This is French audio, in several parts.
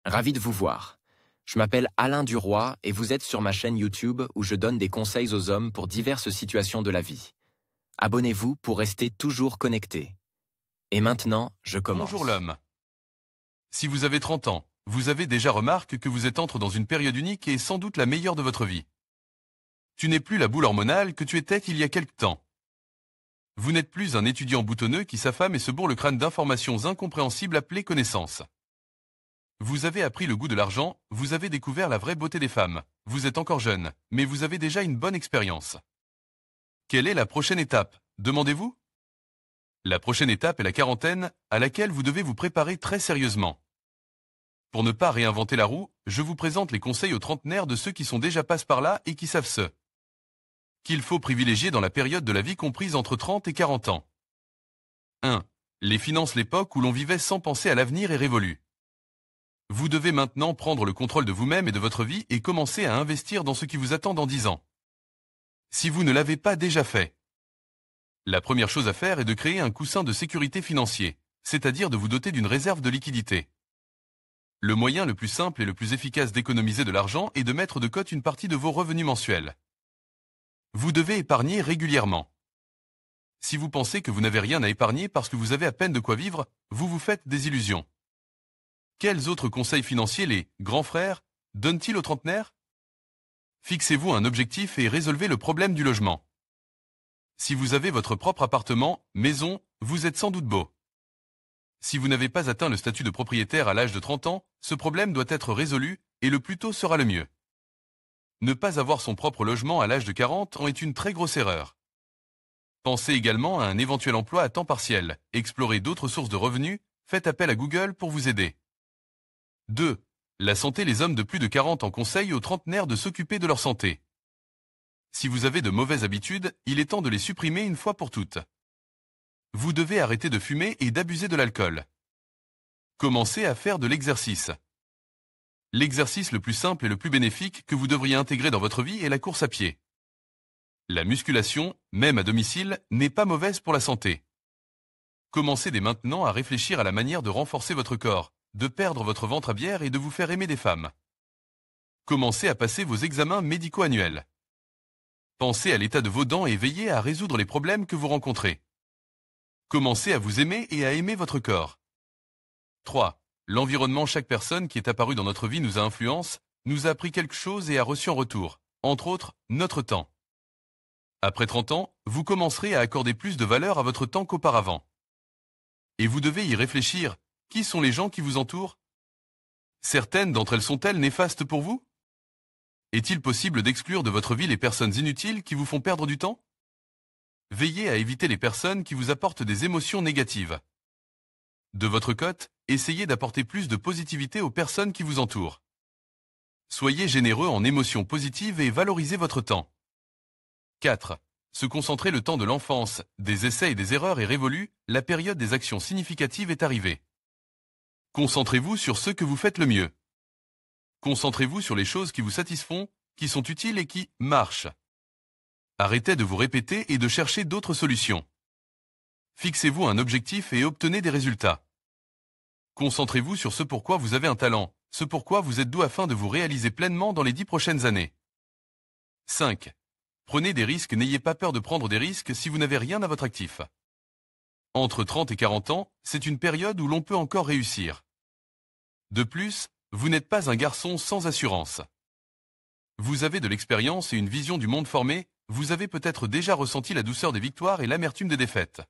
Ravi de vous voir. Je m'appelle Alain Duroy et vous êtes sur ma chaîne YouTube où je donne des conseils aux hommes pour diverses situations de la vie. Abonnez-vous pour rester toujours connecté. Et maintenant, je commence. Bonjour l'homme. Si vous avez 30 ans, vous avez déjà remarqué que vous êtes entré dans une période unique et sans doute la meilleure de votre vie. Tu n'es plus la boule hormonale que tu étais il y a quelque temps. Vous n'êtes plus un étudiant boutonneux qui s'affame et se bourre le crâne d'informations incompréhensibles appelées connaissances. Vous avez appris le goût de l'argent, vous avez découvert la vraie beauté des femmes. Vous êtes encore jeune, mais vous avez déjà une bonne expérience. Quelle est la prochaine étape, demandez-vous? La prochaine étape est la quarantaine, à laquelle vous devez vous préparer très sérieusement. Pour ne pas réinventer la roue, je vous présente les conseils aux trentenaires de ceux qui sont déjà passés par là et qui savent ce qu'il faut privilégier dans la période de la vie comprise entre 30 et 40 ans. 1. Les finances. L'époque où l'on vivait sans penser à l'avenir est révolue. Vous devez maintenant prendre le contrôle de vous-même et de votre vie et commencer à investir dans ce qui vous attend dans 10 ans. Si vous ne l'avez pas déjà fait, la première chose à faire est de créer un coussin de sécurité financier, c'est-à-dire de vous doter d'une réserve de liquidité. Le moyen le plus simple et le plus efficace d'économiser de l'argent est de mettre de côté une partie de vos revenus mensuels. Vous devez épargner régulièrement. Si vous pensez que vous n'avez rien à épargner parce que vous avez à peine de quoi vivre, vous vous faites des illusions. Quels autres conseils financiers les grands frères donnent-ils aux trentenaires? Fixez-vous un objectif et résolvez le problème du logement. Si vous avez votre propre appartement, maison, vous êtes sans doute beau. Si vous n'avez pas atteint le statut de propriétaire à l'âge de 30 ans, ce problème doit être résolu, et le plus tôt sera le mieux. Ne pas avoir son propre logement à l'âge de 40 ans est une très grosse erreur. Pensez également à un éventuel emploi à temps partiel, explorez d'autres sources de revenus, faites appel à Google pour vous aider. 2. La santé. Les hommes de plus de 40 ans conseillent aux trentenaires de s'occuper de leur santé. Si vous avez de mauvaises habitudes, il est temps de les supprimer une fois pour toutes. Vous devez arrêter de fumer et d'abuser de l'alcool. Commencez à faire de l'exercice. L'exercice le plus simple et le plus bénéfique que vous devriez intégrer dans votre vie est la course à pied. La musculation, même à domicile, n'est pas mauvaise pour la santé. Commencez dès maintenant à réfléchir à la manière de renforcer votre corps, de perdre votre ventre à bière et de vous faire aimer des femmes. Commencez à passer vos examens médicaux annuels. Pensez à l'état de vos dents et veillez à résoudre les problèmes que vous rencontrez. Commencez à vous aimer et à aimer votre corps. 3. L'environnement. Chaque personne qui est apparue dans notre vie nous a influencé, nous a appris quelque chose et a reçu en retour, entre autres, notre temps. Après 30 ans, vous commencerez à accorder plus de valeur à votre temps qu'auparavant. Et vous devez y réfléchir. Qui sont les gens qui vous entourent? Certaines d'entre elles sont-elles néfastes pour vous? Est-il possible d'exclure de votre vie les personnes inutiles qui vous font perdre du temps? Veillez à éviter les personnes qui vous apportent des émotions négatives. De votre côté, essayez d'apporter plus de positivité aux personnes qui vous entourent. Soyez généreux en émotions positives et valorisez votre temps. 4. Se concentrer. Le temps de l'enfance, des essais et des erreurs est révolu, la période des actions significatives est arrivée. Concentrez-vous sur ce que vous faites le mieux. Concentrez-vous sur les choses qui vous satisfont, qui sont utiles et qui marchent. Arrêtez de vous répéter et de chercher d'autres solutions. Fixez-vous un objectif et obtenez des résultats. Concentrez-vous sur ce pourquoi vous avez un talent, ce pourquoi vous êtes doué afin de vous réaliser pleinement dans les 10 prochaines années. 5. Prenez des risques. N'ayez pas peur de prendre des risques si vous n'avez rien à votre actif. Entre 30 et 40 ans, c'est une période où l'on peut encore réussir. De plus, vous n'êtes pas un garçon sans assurance. Vous avez de l'expérience et une vision du monde formée, vous avez peut-être déjà ressenti la douceur des victoires et l'amertume des défaites.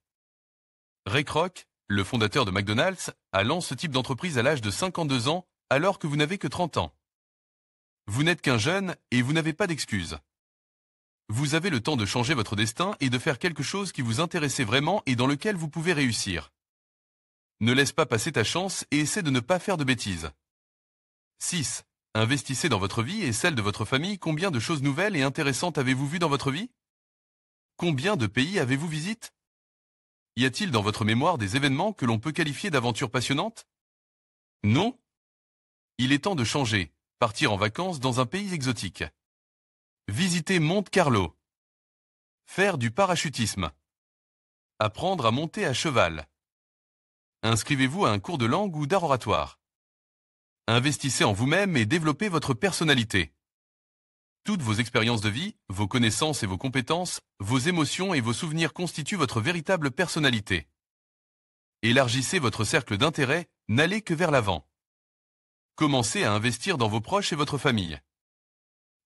Ray Kroc, le fondateur de McDonald's, a lancé ce type d'entreprise à l'âge de 52 ans, alors que vous n'avez que 30 ans. Vous n'êtes qu'un jeune et vous n'avez pas d'excuses. Vous avez le temps de changer votre destin et de faire quelque chose qui vous intéresse vraiment et dans lequel vous pouvez réussir. Ne laisse pas passer ta chance et essaie de ne pas faire de bêtises. 6. Investissez dans votre vie et celle de votre famille. Combien de choses nouvelles et intéressantes avez-vous vues dans votre vie? Combien de pays avez-vous visité? Y a-t-il dans votre mémoire des événements que l'on peut qualifier d'aventures passionnantes? Non? Il est temps de changer, partir en vacances dans un pays exotique. Visiter Monte Carlo. Faire du parachutisme. Apprendre à monter à cheval. Inscrivez-vous à un cours de langue ou d'art oratoire. Investissez en vous-même et développez votre personnalité. Toutes vos expériences de vie, vos connaissances et vos compétences, vos émotions et vos souvenirs constituent votre véritable personnalité. Élargissez votre cercle d'intérêt, n'allez que vers l'avant. Commencez à investir dans vos proches et votre famille.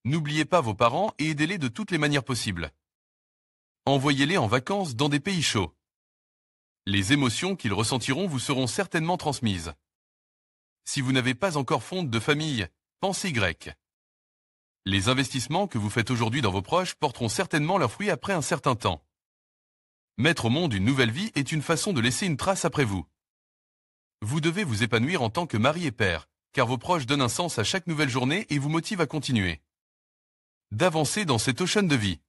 N'oubliez pas vos parents et aidez-les de toutes les manières possibles. Envoyez-les en vacances dans des pays chauds. Les émotions qu'ils ressentiront vous seront certainement transmises. Si vous n'avez pas encore fonde de famille, pensez grec. Les investissements que vous faites aujourd'hui dans vos proches porteront certainement leurs fruits après un certain temps. Mettre au monde une nouvelle vie est une façon de laisser une trace après vous. Vous devez vous épanouir en tant que mari et père, car vos proches donnent un sens à chaque nouvelle journée et vous motivent à continuer d'avancer dans cet ocean de vie.